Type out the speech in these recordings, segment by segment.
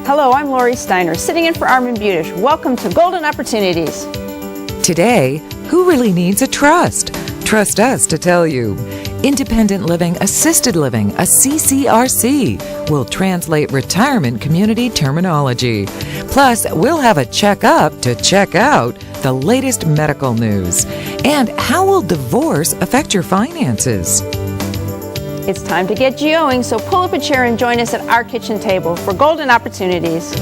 Hello, I'm Lori Steiner, sitting in for Armin Budish. Welcome to Golden Opportunities. Today, who really needs a trust? Trust us to tell you. Independent Living Assisted Living, a CCRC, will translate retirement community terminology. Plus, we'll have a checkup to check out the latest medical news. And how will divorce affect your finances? It's time to get geoing, so pull up a chair and join us at our kitchen table for Golden Opportunities.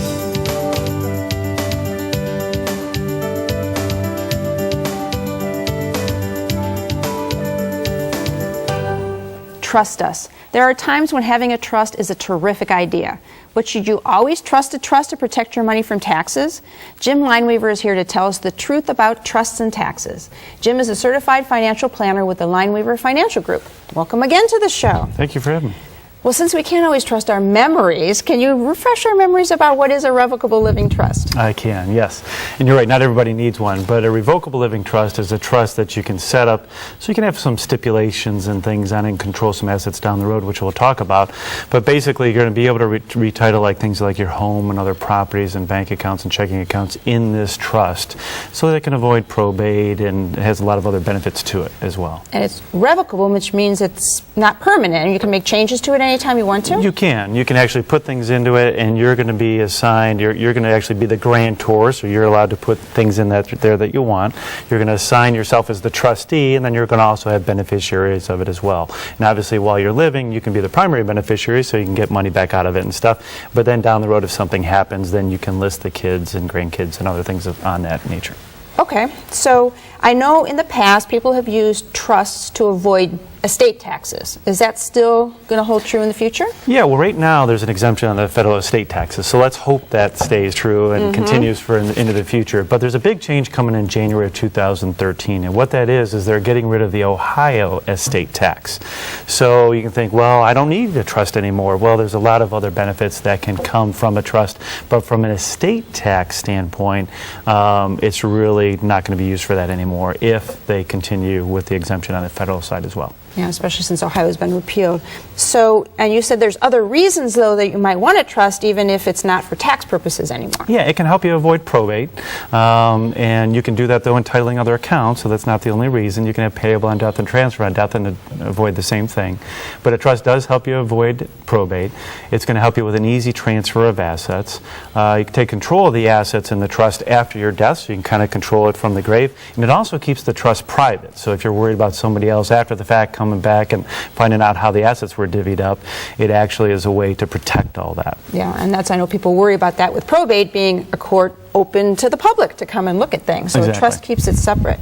Trust us. There are times when having a trust is a terrific idea. But should you always trust a trust to protect your money from taxes? Jim Lineweaver is here to tell us the truth about trusts and taxes. Jim is a certified financial planner with the Lineweaver Financial Group. Welcome again to the show. Thank you for having me. Well, since we can't always trust our memories, can you refresh our memories about what is a revocable living trust? I can, yes. And you're right, not everybody needs one, but a revocable living trust is a trust that you can set up so you can have some stipulations and things on it and control some assets down the road, which we'll talk about. But basically, you're going to be able to retitle like things like your home and other properties and bank accounts and checking accounts in this trust so that it can avoid probate, and it has a lot of other benefits to it as well. And it's revocable, which means it's not permanent, and you can make changes to it anytime you want to? You can. You can actually put things into it, and you're going to be assigned, you're going to actually be the grantor, so you're allowed to put things in there that you want. You're going to assign yourself as the trustee, and then you're going to also have beneficiaries of it as well. And obviously, while you're living, you can be the primary beneficiary, so you can get money back out of it and stuff. But then down the road, if something happens, then you can list the kids and grandkids and other things on that nature. Okay, so I know in the past people have used trusts to avoid estate taxes. Is that still going to hold true in the future? Yeah, well, right now there's an exemption on the federal estate taxes, so let's hope that stays true and continues into the future. But there's a big change coming in January of 2013, and what that is they're getting rid of the Ohio estate tax. So you can think, well, I don't need a trust anymore. Well, there's a lot of other benefits that can come from a trust, but from an estate tax standpoint, it's really not going to be used for that anymore if they continue with the exemption on the federal side as well. Yeah, especially since Ohio has been repealed. So, and you said there's other reasons, though, that you might want a trust even if it's not for tax purposes anymore. Yeah, it can help you avoid probate, and you can do that, though, in titling other accounts, so that's not the only reason. You can have payable on death and transfer on death and avoid the same thing. But a trust does help you avoid probate. It's going to help you with an easy transfer of assets. You can take control of the assets in the trust after your death, so you can kind of control it from the grave. And it also keeps the trust private, so if you're worried about somebody else after the fact coming back and finding out how the assets were divvied up, it actually is a way to protect all that. Yeah, and that's, I know people worry about that with probate being a court open to the public to come and look at things. So Exactly. The trust keeps it separate.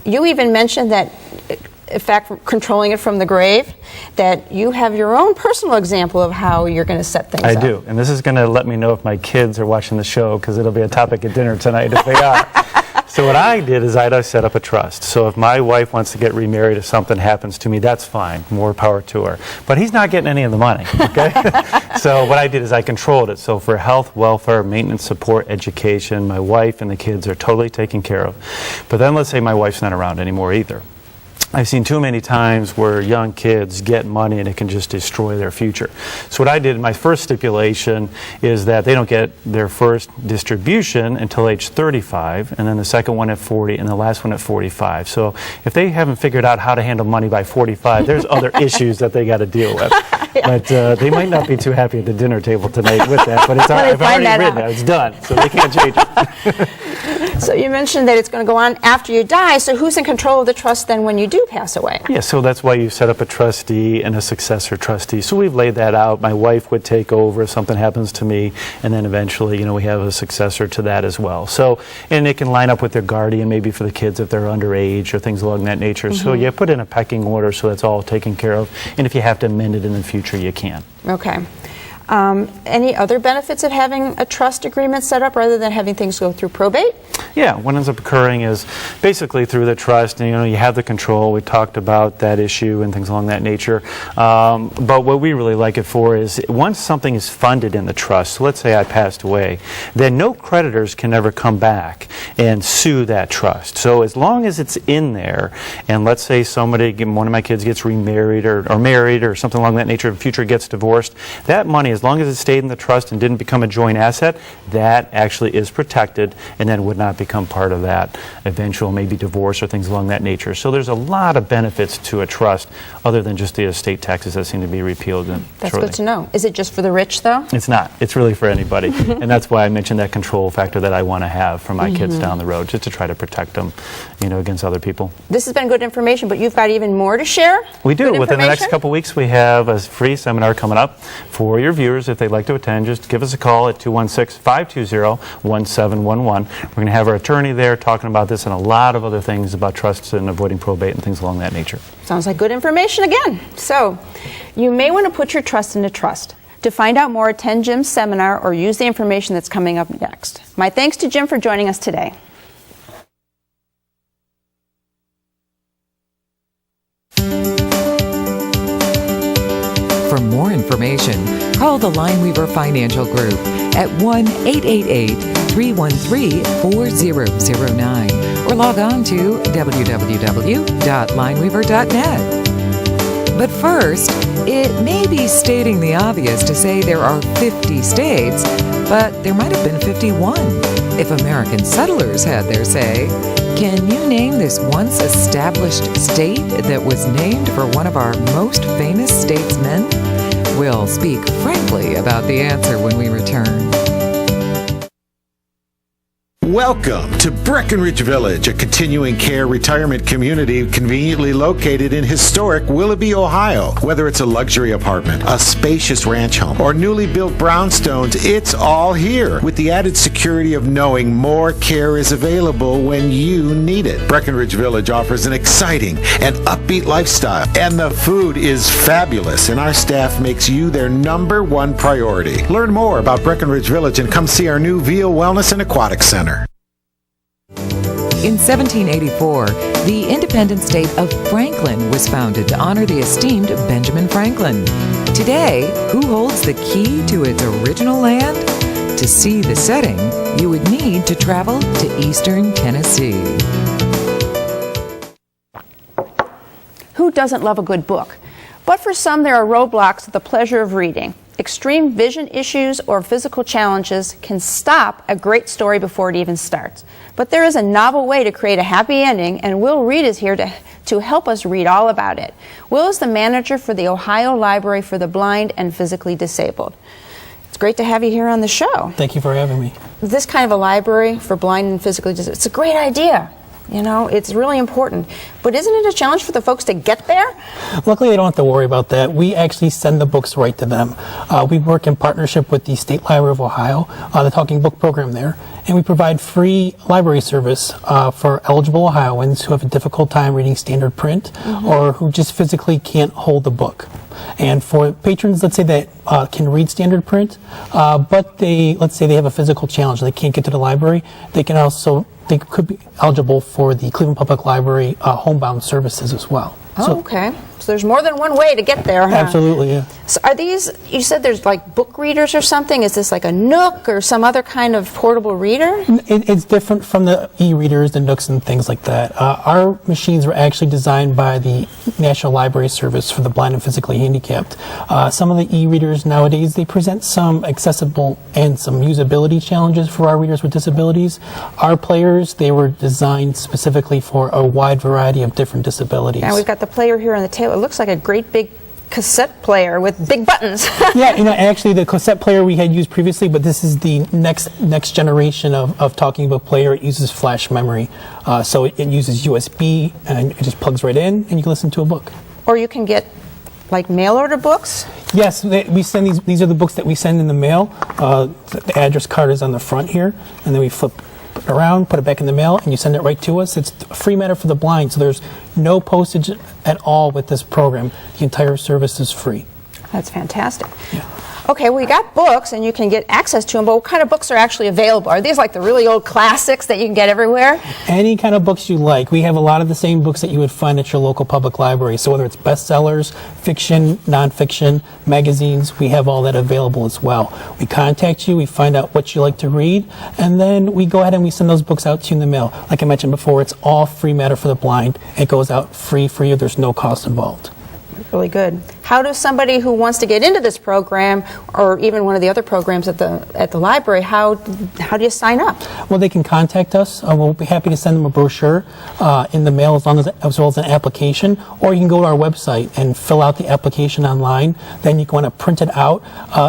You even mentioned that, in fact, controlling it from the grave, that you have your own personal example of how you're going to set things up. I do, and this is going to let me know if my kids are watching the show, because it'll be a topic at dinner tonight if they are. So what I did is I set up a trust. So if my wife wants to get remarried, if something happens to me, that's fine. More power to her. But he's not getting any of the money, okay? So what I did is I controlled it. So for health, welfare, maintenance, support, education, my wife and the kids are totally taken care of. But then let's say my wife's not around anymore either. I've seen too many times where young kids get money and it can just destroy their future. So what I did, my first stipulation is that they don't get their first distribution until age 35, and then the second one at 40, and the last one at 45. So if they haven't figured out how to handle money by 45, there's other issues that they got to deal with. Yeah. But they might not be too happy at the dinner table tonight with that, but it's I've already written it. It's done, so they can't change it. So you mentioned that it's going to go on after you die, so who's in control of the trust then when you do pass away? Yeah, so that's why you set up a trustee and a successor trustee. So we've laid that out. My wife would take over if something happens to me, and then eventually, we have a successor to that as well. So, and it can line up with their guardian, maybe for the kids if they're underage or things along that nature. So you put in a pecking order so that's all taken care of, and if you have to amend it in the future, you can. Okay. Any other benefits of having a trust agreement set up rather than having things go through probate? Yeah, what ends up occurring is basically through the trust, and you have the control. We talked about that issue and things along that nature. But what we really like it for is once something is funded in the trust, so let's say I passed away, then no creditors can ever come back and sue that trust. So as long as it's in there, and let's say one of my kids gets remarried or married or something along that nature, in the future gets divorced, that money, as as long as it stayed in the trust and didn't become a joint asset, that actually is protected and then would not become part of that eventual maybe divorce or things along that nature. So there's a lot of benefits to a trust other than just the estate taxes that seem to be repealed. That's good to know. Is it just for the rich, though? It's not. It's really for anybody. And that's why I mentioned that control factor that I want to have for my kids down the road, just to try to protect them, against other people. This has been good information, but you've got even more to share? We do. Within the next couple weeks, we have a free seminar coming up for your viewers. If they'd like to attend, just give us a call at 216-520-1711. We're going to have our attorney there talking about this and a lot of other things about trusts and avoiding probate and things along that nature. Sounds like good information again. So, you may want to put your trust into trust. To find out more, attend Jim's seminar or use the information that's coming up next. My thanks to Jim for joining us today. For more information, call the Lineweaver Financial Group at 1-888-313-4009 or log on to www.lineweaver.net. But first, it may be stating the obvious to say there are 50 states, but there might have been 51 if American settlers had their say. Can you name this once established state that was named for one of our most famous statesmen? We'll speak frankly about the answer when we return. Welcome to Breckenridge Village, a continuing care retirement community conveniently located in historic Willoughby, Ohio. Whether it's a luxury apartment, a spacious ranch home, or newly built brownstones, it's all here with the added security of knowing more care is available when you need it. Breckenridge Village offers an exciting and upbeat lifestyle, and the food is fabulous, and our staff makes you their #1 priority. Learn more about Breckenridge Village and come see our new Veal Wellness and Aquatic Center. In 1784, the independent state of Franklin was founded to honor the esteemed Benjamin Franklin. Today, who holds the key to its original land? To see the setting, you would need to travel to eastern Tennessee. Who doesn't love a good book? But for some, there are roadblocks to the pleasure of reading. Extreme vision issues or physical challenges can stop a great story before it even starts. But there is a novel way to create a happy ending, and Will Reed is here to help us read all about it. Will is the manager for the Ohio Library for the Blind and Physically Disabled. It's great to have you here on the show. Thank you for having me. This kind of a library for blind and physically disabled, it's a great idea. It's really important. But isn't it a challenge for the folks to get there? Luckily, they don't have to worry about that. We actually send the books right to them. We work in partnership with the State Library of Ohio, the Talking Book program there, and we provide free library service for eligible Ohioans who have a difficult time reading standard print or who just physically can't hold the book. And for patrons, let's say that can read standard print, but let's say they have a physical challenge and they can't get to the library, they could be eligible for the Cleveland Public Library homebound services as well. Oh, okay. So there's more than one way to get there, huh? Absolutely, yeah. So are these, you said there's like book readers or something? Is this like a Nook or some other kind of portable reader? It's different from the e-readers, the Nooks and things like that. Our machines were actually designed by the National Library Service for the blind and physically handicapped. Some of the e-readers nowadays, they present some accessible and some usability challenges for our readers with disabilities. Our players, they were designed specifically for a wide variety of different disabilities. And we've got the player here on the table. It looks like a great big cassette player with big buttons. Yeah, actually the cassette player we had used previously, but this is the next generation of Talking Book player. It uses flash memory. So it uses USB and it just plugs right in and you can listen to a book. Or you can get like mail order books? Yes, we send these are the books that we send in the mail. The address card is on the front here, and then we flip it around, put it back in the mail, and you send it right to us. It's a free matter for the blind, so there's no postage at all with this program. The entire service is free. That's fantastic. Yeah. Okay, well, you got books and you can get access to them, but what kind of books are actually available? Are these like the really old classics that you can get everywhere? Any kind of books you like. We have a lot of the same books that you would find at your local public library. So whether it's bestsellers, fiction, nonfiction, magazines, we have all that available as well. We contact you, we find out what you like to read, and then we go ahead and we send those books out to you in the mail. Like I mentioned before, it's all free matter for the blind. It goes out free for you. There's no cost involved. Really good. How does somebody who wants to get into this program, or even one of the other programs at the library, how do you sign up? Well, they can contact us. We'll be happy to send them a brochure in the mail as well as an application, or you can go to our website and fill out the application online. Then you can want to print it out.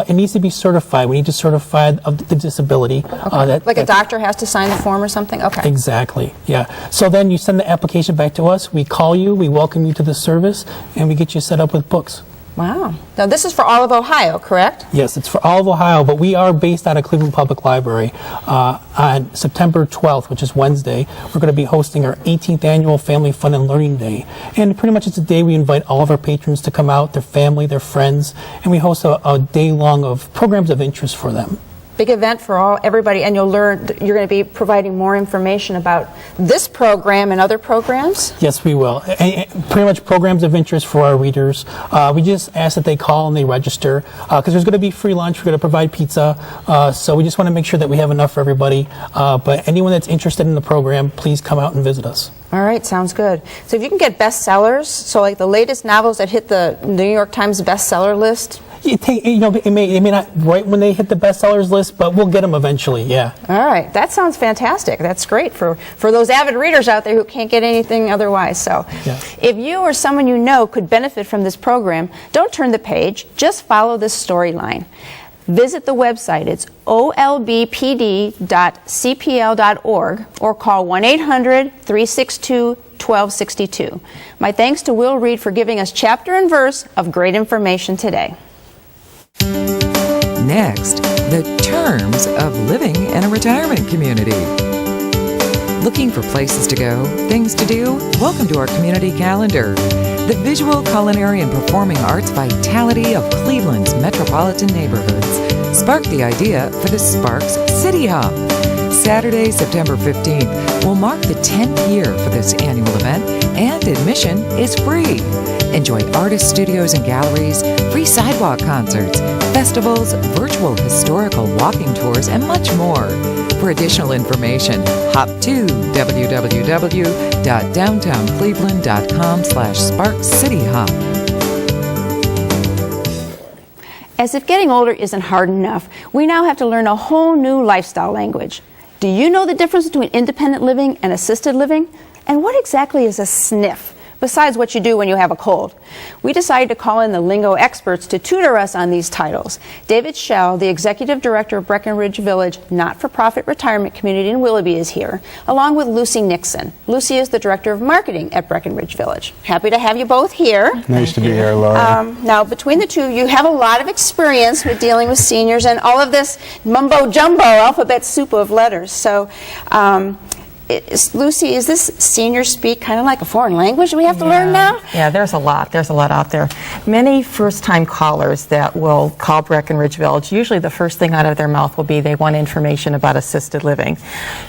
It needs to be certified. We need to certify of the disability. Okay. Like a doctor has to sign the form or something? Okay. Exactly, yeah. So then you send the application back to us, we call you, we welcome you to the service, and we get you set up with books. Wow. Now, this is for all of Ohio, correct? Yes, it's for all of Ohio, but we are based out of Cleveland Public Library. On September 12th, which is Wednesday, we're going to be hosting our 18th annual Family Fun and Learning Day. And pretty much it's a day we invite all of our patrons to come out, their family, their friends, and we host a day long of programs of interest for them. Big event for everybody, and you're going to be providing more information about this program and other programs? Yes, we will. And pretty much programs of interest for our readers. We just ask that they call and they register, because there's going to be free lunch. We're going to provide pizza, so we just want to make sure that we have enough for everybody. But anyone that's interested in the program, please come out and visit us. All right, sounds good. So if you can get bestsellers, so like the latest novels that hit the New York Times bestseller list. It may not right when they hit the bestsellers list, but we'll get them eventually, yeah. All right, that sounds fantastic. That's great for those avid readers out there who can't get anything otherwise. So yeah. If you or someone you know could benefit from this program, don't turn the page, just follow this storyline. Visit the website. It's olbpd.cpl.org or call 1-800-362-1262. My thanks to Will Reed for giving us chapter and verse of great information today. Next, the terms of living in a retirement community. Looking for places to go, things to do? Welcome to our community calendar. The visual, culinary, and performing arts vitality of Cleveland's metropolitan neighborhoods sparked the idea for the Sparks City Hop. Saturday, September 15th will mark the 10th year for this annual event, and admission is free. Enjoy artist studios and galleries, free sidewalk concerts, festivals, virtual historical walking tours, and much more. For additional information, hop to www.downtowncleveland.com/SparksCityHop. As if getting older isn't hard enough, we now have to learn a whole new lifestyle language. Do you know the difference between independent living and assisted living? And what exactly is a SNF, besides what you do when you have a cold? We decided to call in the lingo experts to tutor us on these titles. David Schell, the Executive Director of Breckenridge Village Not-for-Profit Retirement Community in Willoughby, is here, along with Lucy Nixon. Lucy is the Director of Marketing at Breckenridge Village. Happy to have you both here. Nice to be here, Laura. Now, between the two of you have a lot of experience with dealing with seniors and all of this mumbo-jumbo alphabet soup of letters. So, Lucy, is this senior speak kind of like a foreign language we have to learn now? Yeah, there's a lot out there. Many first-time callers that will call Breckenridge Village, usually the first thing out of their mouth will be they want information about assisted living.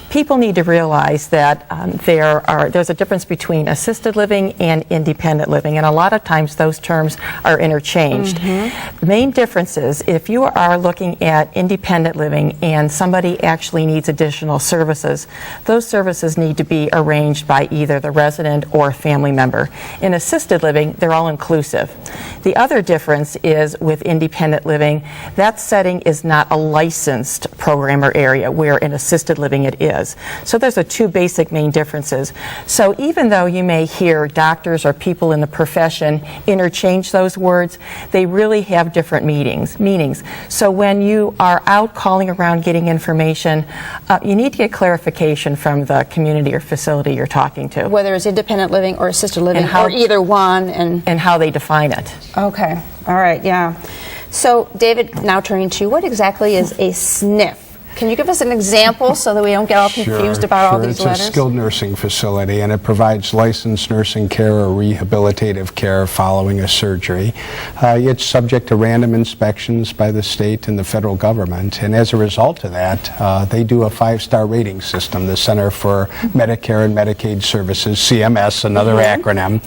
People need to realize that there's a difference between assisted living and independent living, and a lot of times those terms are interchanged. The main difference is if you are looking at independent living and somebody actually needs additional services, those services need to be arranged by either the resident or family member. In assisted living, they're all inclusive. The other difference is with independent living, that setting is not a licensed program or area, where in assisted living it is. So there's the two basic main differences. So even though you may hear doctors or people in the profession interchange those words, they really have different meanings. So when you are out calling around getting information, you need to get clarification from the community or facility you're talking to. Whether it's independent living or assisted living, or either one. And how they define it. Okay. All right. Yeah. So, David, now turning to you, what exactly is a SNF? Can you give us an example so that we don't get all confused about all these letters? It's a skilled nursing facility, and it provides licensed nursing care or rehabilitative care following a surgery. It's subject to random inspections by the state and the federal government, and as a result of that, they do a 5-star rating system, the Center for Medicare and Medicaid Services, CMS, another acronym.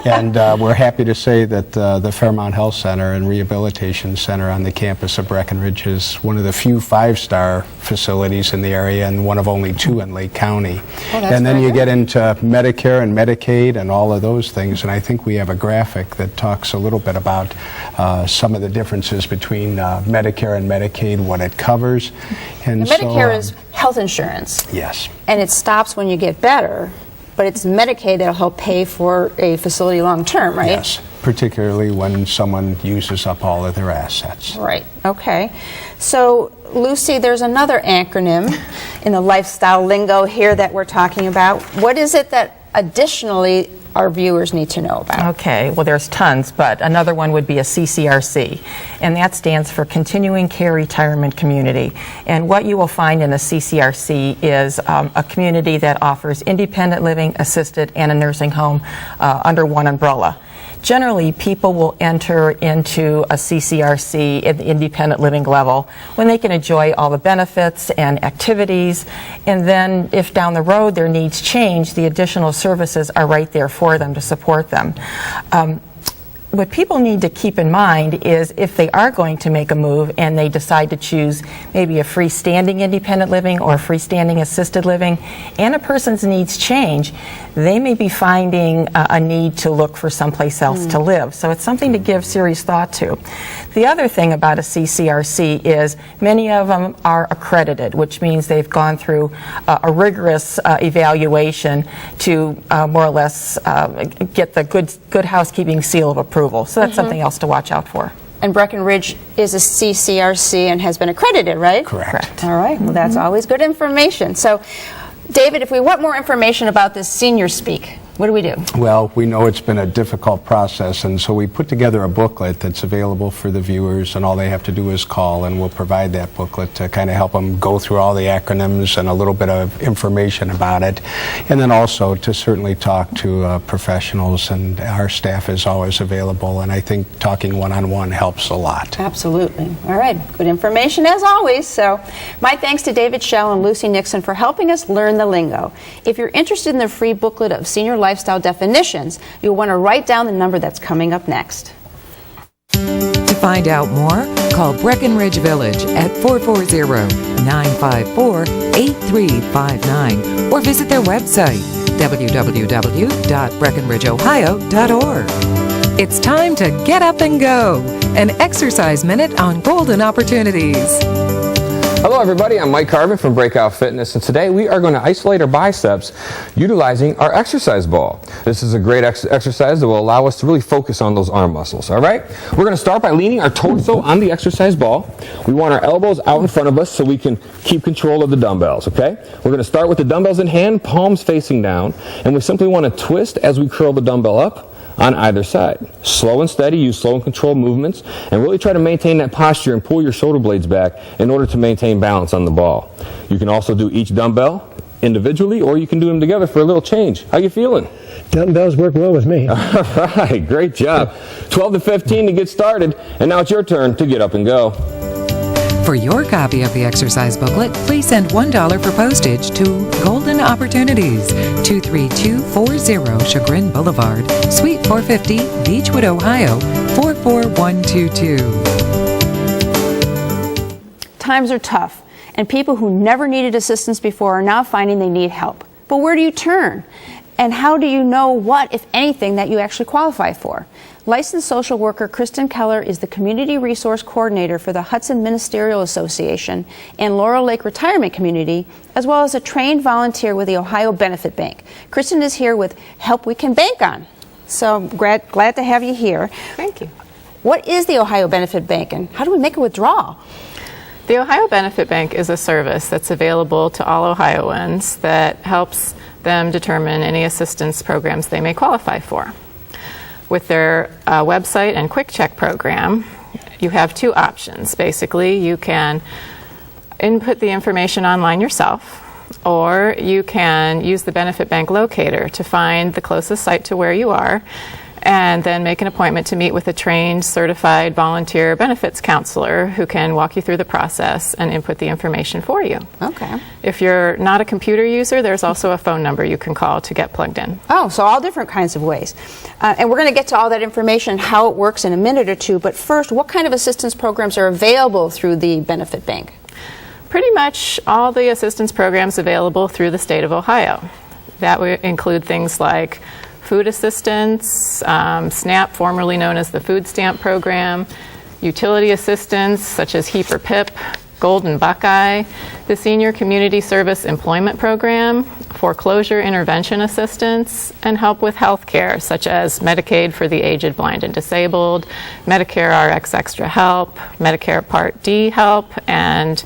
And we're happy to say that the Fairmount Health Center and Rehabilitation Center on the campus of Breckenridge is one of the few 5-star facilities in the area and one of only 2 in Lake County. Oh, that's And then very you good. get into Medicare and Medicaid and all of those things, and I think we have a graphic that talks a little bit about some of the differences between Medicare and Medicaid, what it covers. And so, Medicare is health insurance. yes. And it stops when you get better, but it's Medicaid that'll help pay for a facility long term, right? Yes, particularly when someone uses up all of their assets. Right, okay. So, Lucy, there's another acronym in the lifestyle lingo here that we're talking about. What is it that additionally our viewers need to know about? Okay, well, there's tons, but another one would be a CCRC, and that stands for Continuing Care Retirement Community. And what you will find in a CCRC is a community that offers independent living, assisted, and a nursing home under one umbrella. Generally, people will enter into a CCRC at the independent living level when they can enjoy all the benefits and activities, and then if down the road their needs change, the additional services are right there for them to support them. What people need to keep in mind is if they are going to make a move and they decide to choose maybe a freestanding independent living or a freestanding assisted living, and a person's needs change, they may be finding a need to look for someplace else to live. So it's something to give serious thought to. The other thing about a CCRC is many of them are accredited, which means they've gone through a rigorous evaluation to more or less get the good housekeeping seal of approval. So that's something else to watch out for. And Breckenridge is a CCRC and has been accredited, right? Correct. All right, well, that's always good information. So, David, if we want more information about this senior speak, what do we do? Well, we know it's been a difficult process, and so we put together a booklet that's available for the viewers, and all they have to do is call, and we'll provide that booklet to kind of help them go through all the acronyms and a little bit of information about it, and then also to certainly talk to professionals, and our staff is always available, and I think talking one-on-one helps a lot. Absolutely. All right, good information as always. So, my thanks to David Schell and Lucy Nixon for helping us learn the lingo. If you're interested in the free booklet of senior lifestyle definitions, you'll want to write down the number that's coming up next. To find out more, call Breckenridge Village at 440-954-8359 or visit their website, www.breckenridgeohio.org. It's time to get up and go. An exercise minute on golden opportunities. Hello everybody, I'm Mike Carvin from Breakout Fitness, and today we are going to isolate our biceps utilizing our exercise ball. This is a great exercise that will allow us to really focus on those arm muscles, all right? We're going to start by leaning our torso on the exercise ball. We want our elbows out in front of us so we can keep control of the dumbbells, okay? We're going to start with the dumbbells in hand, palms facing down, and we simply want to twist as we curl the dumbbell up on either side. Slow and steady, use slow and controlled movements, and really try to maintain that posture and pull your shoulder blades back in order to maintain balance on the ball. You can also do each dumbbell individually, or you can do them together for a little change. How you feeling? Dumbbells work well with me. All right, great job. 12 to 15 to get started, and now it's your turn to get up and go. For your copy of the exercise booklet, please send $1 for postage to Golden Opportunities, 23240 Chagrin Boulevard, Suite 450, Beechwood, Ohio, 44122. Times are tough, and people who never needed assistance before are now finding they need help. But where do you turn? And how do you know what, if anything, that you actually qualify for? Licensed social worker Kristen Keller is the Community Resource Coordinator for the Hudson Ministerial Association and Laurel Lake Retirement Community, as well as a trained volunteer with the Ohio Benefit Bank. Kristen is here with help we can bank on. So I'm glad to have you here. Thank you. What is the Ohio Benefit Bank, and how do we make a withdrawal? The Ohio Benefit Bank is a service that's available to all Ohioans that helps them determine any assistance programs they may qualify for. With their website and quick check program, you have two options. Basically, you can input the information online yourself, or you can use the Benefit Bank locator to find the closest site to where you are, and then make an appointment to meet with a trained, certified volunteer benefits counselor who can walk you through the process and input the information for you. Okay. If you're not a computer user, there's also a phone number you can call to get plugged in. Oh, so all different kinds of ways. And we're going to get to all that information and how it works in a minute or two, but first, what kind of assistance programs are available through the Benefit Bank? Pretty much all the assistance programs available through the state of Ohio. That would include things like food assistance, SNAP, formerly known as the Food Stamp Program, utility assistance such as HEAP or PIP, Golden Buckeye, the Senior Community Service Employment Program, foreclosure intervention assistance, and help with health care such as Medicaid for the aged, blind, and disabled, Medicare RX Extra Help, Medicare Part D help, and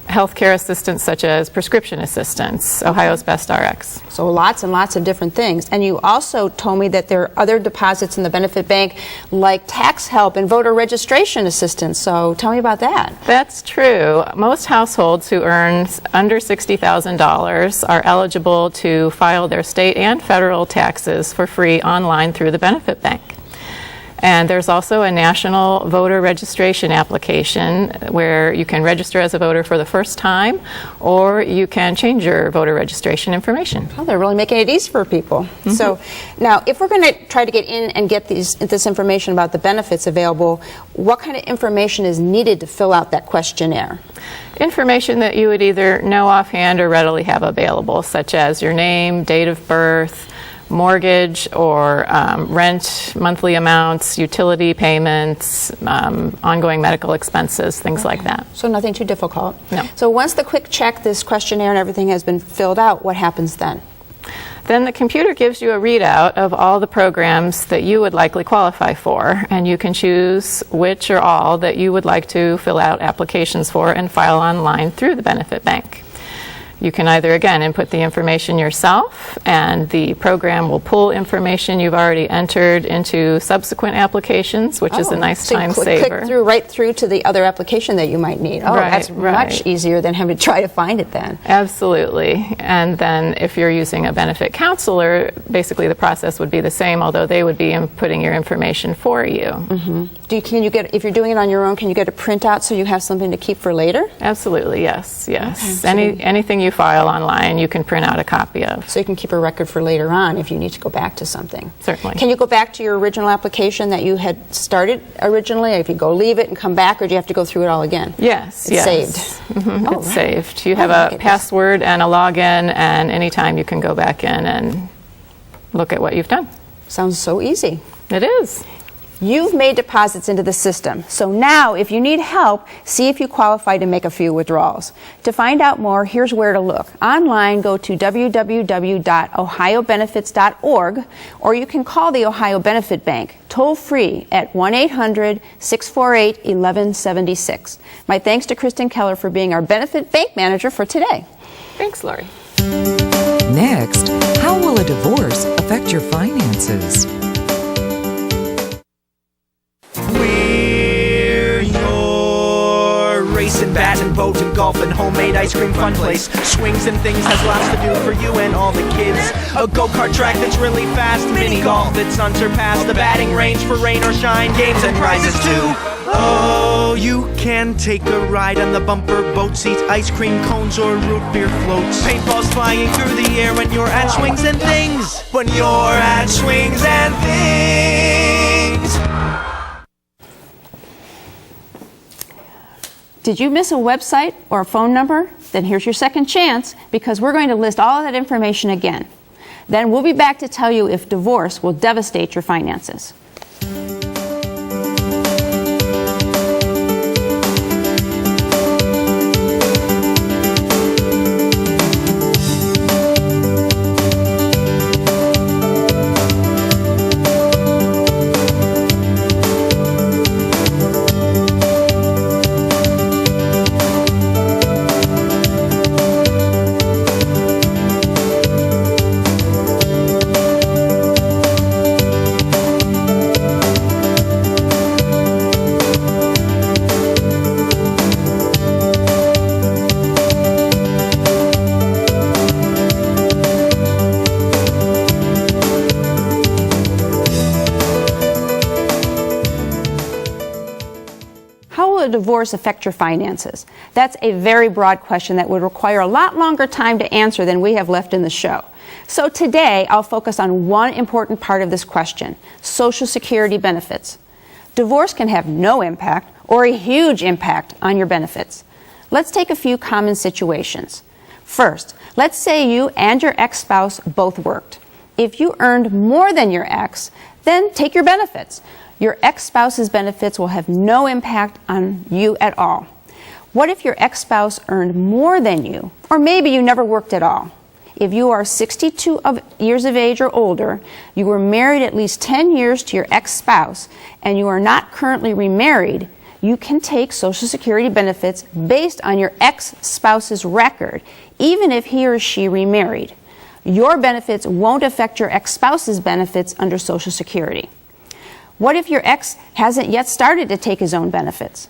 healthcare assistance such as prescription assistance, Ohio's Best RX. So lots and lots of different things. And you also told me that there are other deposits in the benefit bank like tax help and voter registration assistance. So tell me about that. That's true. Most households who earn under $60,000 are eligible to file their state and federal taxes for free online through the benefit bank. And there's also a national voter registration application where you can register as a voter for the first time, or you can change your voter registration information. Oh, they're really making it easy for people. So now, if we're going to try to get in and get this information about the benefits available, what kind of information is needed to fill out that questionnaire? Information that you would either know offhand or readily have available, such as your name, date of birth, mortgage or rent, monthly amounts, utility payments, ongoing medical expenses, things like that. So nothing too difficult? No. So once the quick check, this questionnaire and everything has been filled out, what happens then? Then the computer gives you a readout of all the programs that you would likely qualify for, and you can choose which or all that you would like to fill out applications for and file online through the benefit bank. You can either, again, input the information yourself, and the program will pull information you've already entered into subsequent applications, which is a nice time saver. Click right through to the other application that you might need. Oh, that's much easier than having to try to find it then. Absolutely. And then if you're using a benefit counselor, basically the process would be the same, although they would be inputting your information for you. Can you get, if you're doing it on your own, can you get a printout so you have something to keep for later? Absolutely, yes, yes. Okay. Anything you file online, you can print out a copy of. So you can keep a record for later on if you need to go back to something. Certainly. Can you go back to your original application that you had started originally? If you go leave it and come back, or do you have to go through it all again? Yes, it's saved. It's saved. You have a password and a login, and anytime you can go back in and look at what you've done. Sounds so easy. It is. You've made deposits into the system, so now if you need help, see if you qualify to make a few withdrawals. To find out more, here's where to look. Online, go to www.ohiobenefits.org, or you can call the Ohio Benefit Bank, toll free at 1-800-648-1176. My thanks to Kristen Keller for being our Benefit Bank Manager for today. Thanks, Lori. Next, how will a divorce affect your finances? We're your racing, batting, boat, and golf, and homemade ice cream fun place. Swings and things has lots to do for you and all the kids. A go-kart track that's really fast, mini golf that's unsurpassed, a batting range for rain or shine, games and prizes too. Oh, you can take a ride on the bumper boat seats, ice cream cones or root beer floats. Paintballs flying through the air when you're at Swings and Things. When you're at Swings and Things. Did you miss a website or a phone number? Then here's your second chance, because we're going to list all of that information again. Then we'll be back to tell you if divorce will devastate your finances. Divorce affect your finances? That's a very broad question that would require a lot longer time to answer than we have left in the show. So today, I'll focus on one important part of this question: Social Security benefits. Divorce can have no impact or a huge impact on your benefits. Let's take a few common situations. First, let's say you and your ex-spouse both worked. If you earned more than your ex, then take your benefits. Your ex-spouse's benefits will have no impact on you at all. What if your ex-spouse earned more than you, or maybe you never worked at all? If you are 62 years of age or older, you were married at least 10 years to your ex-spouse, and you are not currently remarried, you can take Social Security benefits based on your ex-spouse's record, even if he or she remarried. Your benefits won't affect your ex-spouse's benefits under Social Security. What if your ex hasn't yet started to take his own benefits?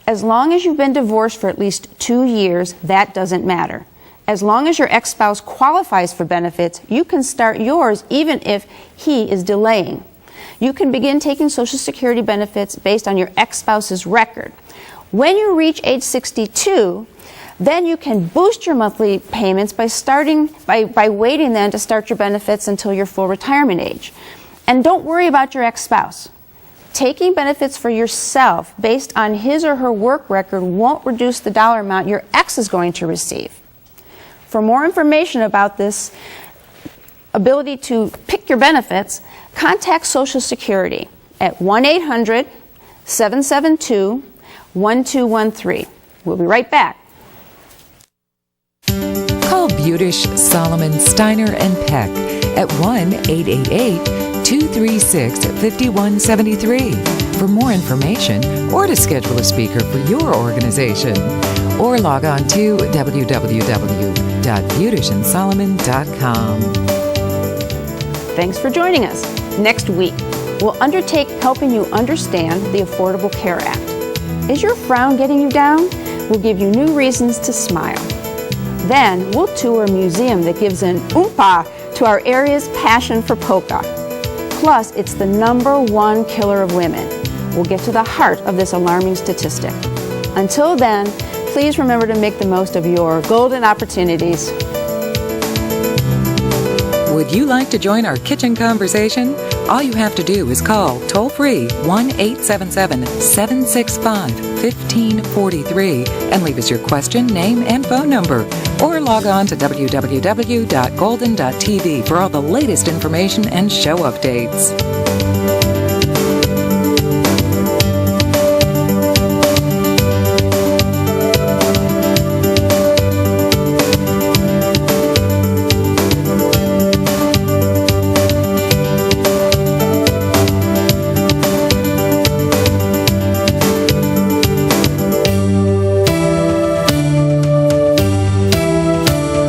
As long as you've been divorced for at least 2 years, that doesn't matter. As long as your ex-spouse qualifies for benefits, you can start yours even if he is delaying. You can begin taking Social Security benefits based on your ex-spouse's record. When you reach age 62, then you can boost your monthly payments by waiting then to start your benefits until your full retirement age. And don't worry about your ex-spouse. Taking benefits for yourself based on his or her work record won't reduce the dollar amount your ex is going to receive. For more information about this ability to pick your benefits, contact Social Security at 1-800-772-1213. We'll be right back. Call Budish, Solomon, Steiner, and Peck at 1-888-236-5173 for more information or to schedule a speaker for your organization. Or log on to www.budishandsolomon.com. Thanks for joining us. Next week, we'll undertake helping you understand the Affordable Care Act. Is your frown getting you down? We'll give you new reasons to smile. Then we'll tour a museum that gives an oompa to our area's passion for polka. Plus, it's the #1 killer of women. We'll get to the heart of this alarming statistic. Until then, please remember to make the most of your golden opportunities. Would you like to join our kitchen conversation? All you have to do is call toll-free 1-877-765-1543 and leave us your question, name, and phone number. Or log on to www.golden.tv for all the latest information and show updates.